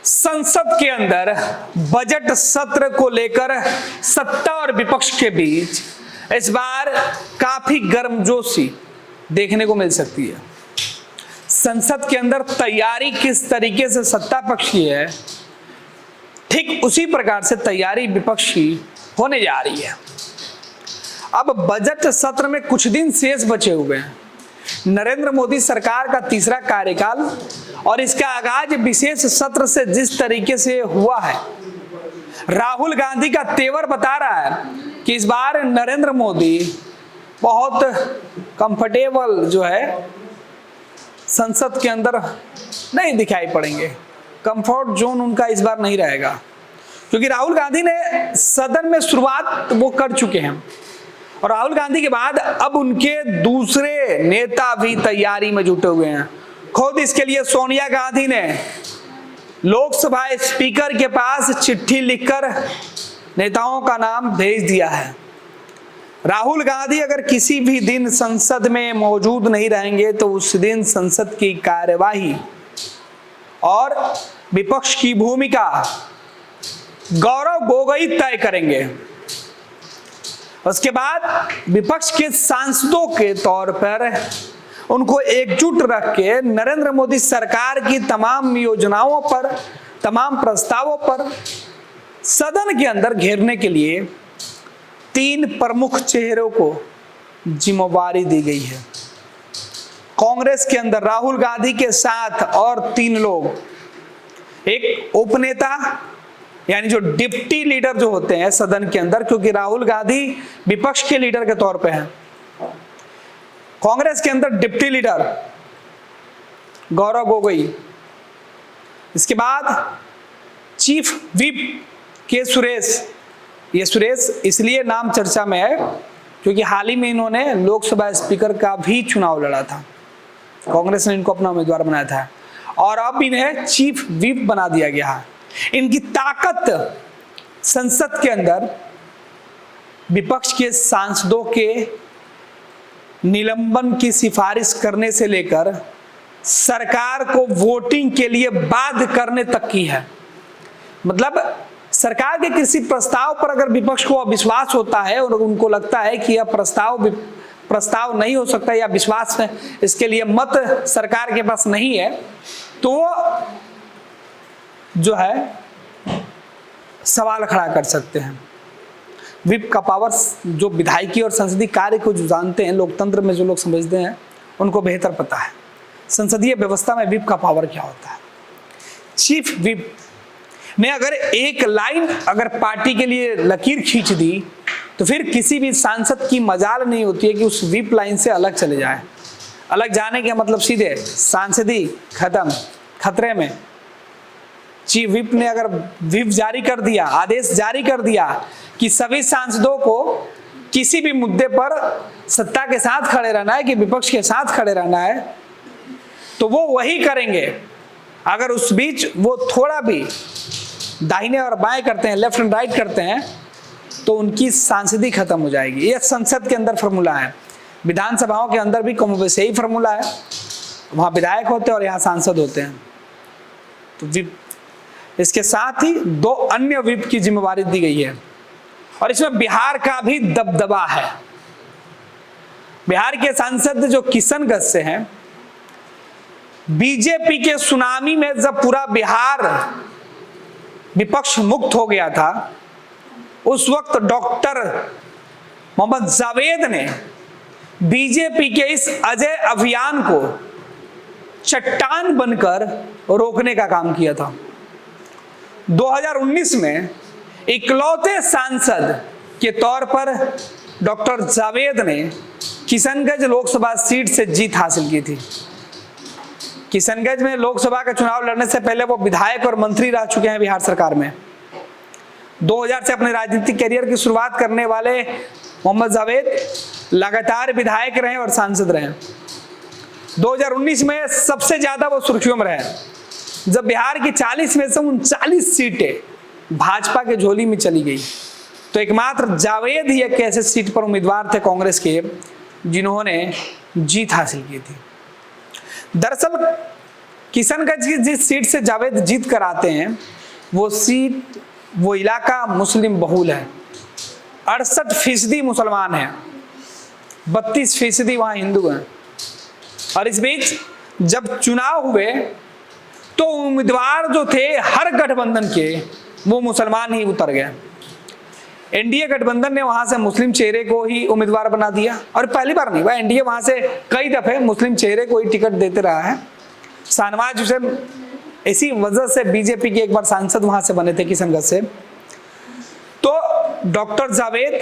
संसद के अंदर बजट सत्र को लेकर सत्ता और विपक्ष के बीच इस बार काफी गर्मजोशी देखने को मिल सकती है। संसद के अंदर तैयारी किस तरीके से सत्ता पक्ष की है, ठीक उसी प्रकार से तैयारी विपक्ष की होने जा रही है। अब बजट सत्र में कुछ दिन शेष बचे हुए हैं। नरेंद्र मोदी सरकार का तीसरा कार्यकाल और इसका आगाज विशेष सत्र से जिस तरीके से हुआ है, राहुल गांधी का तेवर बता रहा है कि इस बार नरेंद्र मोदी बहुत कंफर्टेबल जो है संसद के अंदर नहीं दिखाई पड़ेंगे। कंफर्ट जोन उनका इस बार नहीं रहेगा, क्योंकि राहुल गांधी ने सदन में शुरुआत वो कर चुके हैं और राहुल गांधी के बाद अब उनके दूसरे नेता भी तैयारी में जुटे हुए हैं। खुद इसके लिए सोनिया गांधी ने लोकसभा स्पीकर के पास चिट्ठी लिखकर नेताओं का नाम भेज दिया है। राहुल गांधी अगर किसी भी दिन संसद में मौजूद नहीं रहेंगे तो उस दिन संसद की कार्यवाही और विपक्ष की भूमिका गौरव गोगोई तय करेंगे। उसके बाद विपक्ष के सांसदों के तौर पर उनको एकजुट रख के नरेंद्र मोदी सरकार की तमाम योजनाओं पर, तमाम प्रस्तावों पर सदन के अंदर घेरने के लिए 3 प्रमुख चेहरों को जिम्मेवारी दी गई है। कांग्रेस के अंदर राहुल गांधी के साथ और 3 लोग, एक उपनेता यानी जो डिप्टी लीडर जो होते हैं सदन के अंदर, क्योंकि राहुल गांधी विपक्ष के लीडर के तौर पे हैं। कांग्रेस के अंदर डिप्टी लीडर गौरव गोगोई, इसके बाद चीफ व्हिप के सुरेश। ये सुरेश इसलिए नाम चर्चा में है क्योंकि हाल ही में इन्होंने लोकसभा स्पीकर का भी चुनाव लड़ा था। कांग्रेस ने इनको अपना उम्मीदवार बनाया था और अब इन्हें चीफ व्हिप बना दिया गया है। इनकी ताकत संसद के अंदर विपक्ष के सांसदों के निलंबन की सिफारिश करने से लेकर सरकार को वोटिंग के लिए बाध्य करने तक की है। मतलब सरकार के किसी प्रस्ताव पर अगर विपक्ष को अविश्वास होता है और उनको लगता है कि यह प्रस्ताव नहीं हो सकता या विश्वास है, इसके लिए मत सरकार के पास नहीं है, तो जो है सवाल खड़ा कर सकते हैं। व्हिप का पावर जो विधायकी और संसदीय कार्य को जो जानते हैं, लोकतंत्र में जो लोग समझते हैं, उनको बेहतर पता है संसदीय व्यवस्था में व्हिप का पावर क्या होता है। चीफ व्हिप ने अगर एक लाइन अगर पार्टी के लिए लकीर खींच दी तो फिर किसी भी सांसद की मजाल नहीं होती है कि उस व्हिप लाइन से अलग चले जाए। अलग जाने का मतलब सीधे सांसदी खत्म, खतरे में। चीफ व्हिप ने अगर व्हिप जारी कर दिया, आदेश जारी कर दिया कि सभी सांसदों को किसी भी मुद्दे पर सत्ता के साथ खड़े रहना है कि विपक्ष के साथ खड़े रहना है, तो वो वही करेंगे। अगर उस बीच वो थोड़ा भी दाहिने और बाएं करते हैं, लेफ्ट एंड राइट करते हैं, तो उनकी सांसदी खत्म हो जाएगी। ये संसद के अंदर फॉर्मूला है। विधानसभाओं के अंदर भी कम वैसे ही फॉर्मूला है। वहां विधायक होते हैं और यहाँ सांसद होते हैं। तो व्हिप, इसके साथ ही 2 अन्य व्हिप की जिम्मेवारी दी गई है और इसमें बिहार का भी दबदबा है। बिहार के सांसद जो किशनगंज से हैं, बीजेपी के सुनामी में जब पूरा बिहार विपक्ष मुक्त हो गया था, उस वक्त डॉक्टर मोहम्मद जावेद ने बीजेपी के इस अजय अभियान को चट्टान बनकर रोकने का काम किया था। 2019 में इकलौते सांसद के तौर पर डॉक्टर जावेद ने किशनगंज लोकसभा सीट से जीत हासिल की थी। किशनगंज में लोकसभा का चुनाव लड़ने से पहले वो विधायक और मंत्री रह चुके हैं बिहार सरकार में। 2000 से अपने राजनीतिक करियर की शुरुआत करने वाले मोहम्मद जावेद लगातार विधायक रहे और सांसद रहे। 2019 में सबसे ज्यादा वो सुर्खियों में रहे जब बिहार की 40 में से 39 सीटें भाजपा के झोली में चली गई, तो एकमात्र जावेद ही एक ऐसे सीट पर उम्मीदवार थे कांग्रेस के जिन्होंने जीत हासिल की थी। दरअसल किशनगंज की जिस सीट से जावेद जीत कर आते हैं वो सीट, वो इलाका मुस्लिम बहुल है। 68% मुसलमान हैं, 32% वहां हिंदू हैं। और इस बीच जब चुनाव हुए तो उम्मीदवार जो थे हर गठबंधन के वो मुसलमान ही उतर गए। एनडीए गठबंधन ने वहां से मुस्लिम चेहरे को ही उम्मीदवार बना दिया, और पहली बार नहीं हुआ, एनडीए वहां से कई दफे मुस्लिम चेहरे को ही टिकट देते रहा है। शाहनवाज हुसैन इसी वजह से बीजेपी के एक बार सांसद वहां से बने थे किशनगंज से। तो डॉक्टर जावेद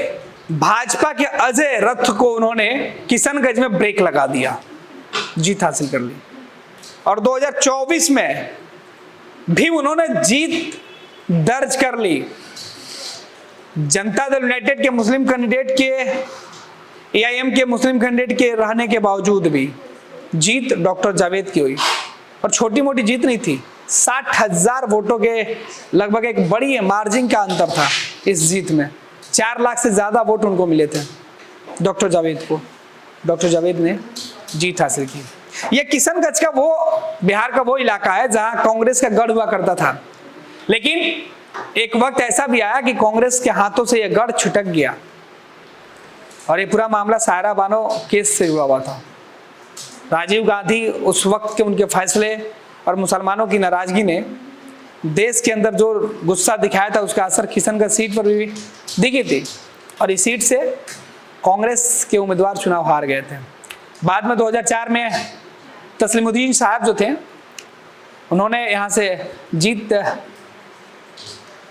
भाजपा के अजय रथ को उन्होंने किशनगंज में ब्रेक लगा दिया, जीत हासिल कर ली। और 2024 में भी उन्होंने जीत दर्ज कर ली। जनता दल यूनाइटेड के मुस्लिम कैंडिडेट के, एआईएम के मुस्लिम कैंडिडेट के रहने के बावजूद भी जीत डॉक्टर जावेद की हुई। और छोटी मोटी जीत नहीं थी, 60,000 वोटों के लगभग एक बड़ी मार्जिन का अंतर था इस जीत में। 4 लाख से ज्यादा वोट उनको मिले थे डॉक्टर जावेद को। डॉक्टर जावेद ने जीत हासिल की। यह किशनगंज का वो, बिहार का वो इलाका है जहां कांग्रेस का गढ़ हुआ करता था, लेकिन एक वक्त ऐसा भी आया कि कांग्रेस के हाथों से यह गढ़ छिटक गया। और ये पूरा मामला सायरा बानो केस से जुड़ा हुआ था। राजीव गांधी उस वक्त के उनके फैसले और मुसलमानों की नाराजगी ने देश के अंदर जो गुस्सा दिखाया था, उसका असर किशनगंज सीट पर भी दिखी थी। और इस सीट से कांग्रेस के उम्मीदवार चुनाव हार गए थे। बाद में 2004 में तस्लीमुद्दीन साहब जो थे, उन्होंने यहाँ से जीत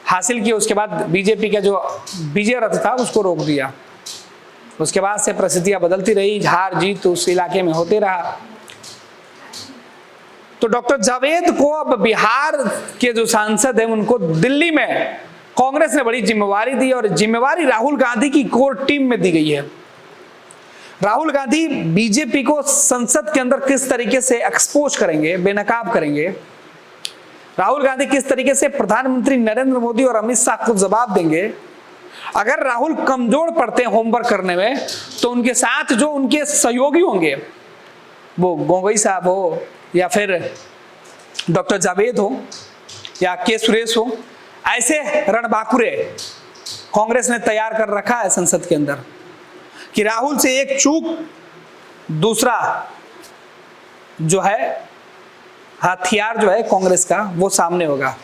हासिल की। उसके बाद बीजेपी का जो विजय रथ था उसको रोक दिया। उसके बाद से परिस्थितियां बदलती रही, हार जीत उस इलाके में होते रहा। तो डॉक्टर जावेद को अब बिहार के जो सांसद हैं उनको दिल्ली में कांग्रेस ने बड़ी जिम्मेवारी दी, और जिम्मेवारी राहुल गांधी की कोर टीम में दी गई है। राहुल गांधी बीजेपी को संसद के अंदर किस तरीके से एक्सपोज करेंगे, बेनकाब करेंगे, राहुल गांधी किस तरीके से प्रधानमंत्री नरेंद्र मोदी और अमित शाह को जवाब देंगे। अगर राहुल कमजोर पड़ते हैं होमवर्क करने में, तो उनके साथ जो उनके सहयोगी होंगे, वो गोगोई साहब हो या फिर डॉक्टर जावेद हो या के सुरेश हो, ऐसे रणबांकुरे कांग्रेस ने तैयार कर रखा है संसद के अंदर कि राहुल से एक चूक दूसरा जो है हथियार जो है कांग्रेस का वो सामने होगा।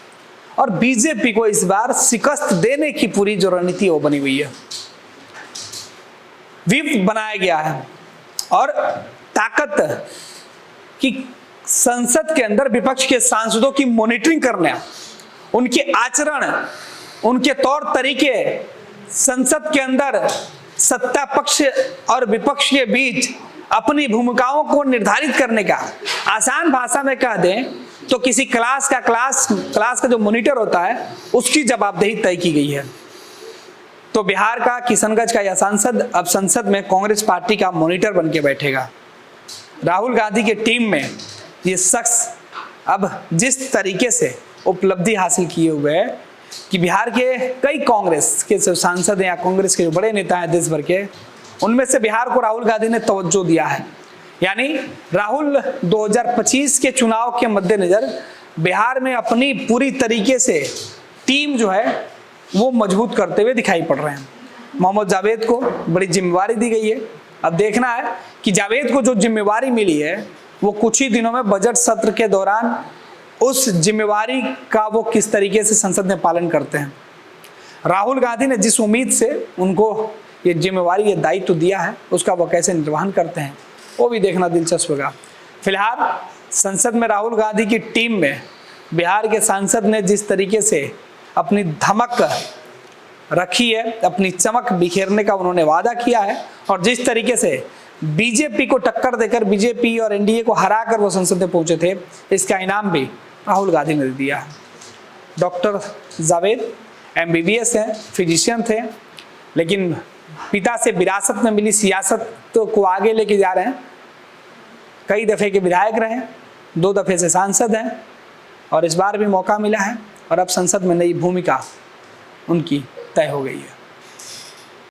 और बीजेपी को इस बार शिकस्त देने की पूरी जो रणनीति वो बनी हुई है, व्यूह बनाया गया है। और ताकत की संसद के अंदर विपक्ष के सांसदों की मॉनिटरिंग करना, उनके आचरण, उनके तौर तरीके, संसद के अंदर सत्ता पक्ष और विपक्ष के बीच अपनी भूमिकाओं को निर्धारित करने का, आसान भाषा में कह दें तो किसी क्लास का जो मॉनिटर होता है उसकी जवाबदेही तय की गई है। तो बिहार का किशनगंज का यह सांसद अब संसद में कांग्रेस पार्टी का मॉनिटर बन के बैठेगा। राहुल गांधी के टीम में ये शख्स अब जिस तरीके से उपलब्धि हासिल किए हुए है कि बिहार के कई कांग्रेस के जो सांसद हैं या कांग्रेस के जो बड़े नेता हैं देश भर के, उनमें से बिहार को राहुल गांधी ने तवज्जो दिया है। यानी राहुल 2025 के चुनाव के मद्देनजर बिहार में अपनी पूरी तरीके से टीम जो है वो मजबूत करते हुए दिखाई पड़ रहे हैं। मोहम्मद जावेद को बड़ी जिम्मेवारी दी गई है। अब देखना है कि जावेद को जो जिम्मेवारी मिली है वो कुछ ही दिनों में बजट सत्र के दौरान उस जिम्मेवारी का वो किस तरीके से संसद में पालन करते हैं। राहुल गांधी ने जिस उम्मीद से उनको ये जिम्मेवारी, ये दायित्व दिया है, उसका वो कैसे निर्वहन करते हैं वो भी देखना दिलचस्प होगा। फिलहाल संसद में राहुल गांधी की टीम में बिहार के सांसद ने जिस तरीके से अपनी धमक रखी है, अपनी चमक बिखेरने का उन्होंने वादा किया है, और जिस तरीके से बीजेपी को टक्कर देकर, बीजेपी और एनडीए को हराकर वो संसद में पहुंचे थे, इसका इनाम भी राहुल गांधी ने दिया है। डॉक्टर जावेद एमबीबीएस हैं, फिजिशियन थे, लेकिन पिता से विरासत में मिली सियासत को आगे लेके जा रहे हैं। कई दफे के विधायक रहे, 2 दफे से सांसद हैं, और इस बार भी मौका मिला है, और अब संसद में नई भूमिका उनकी तय हो गई है।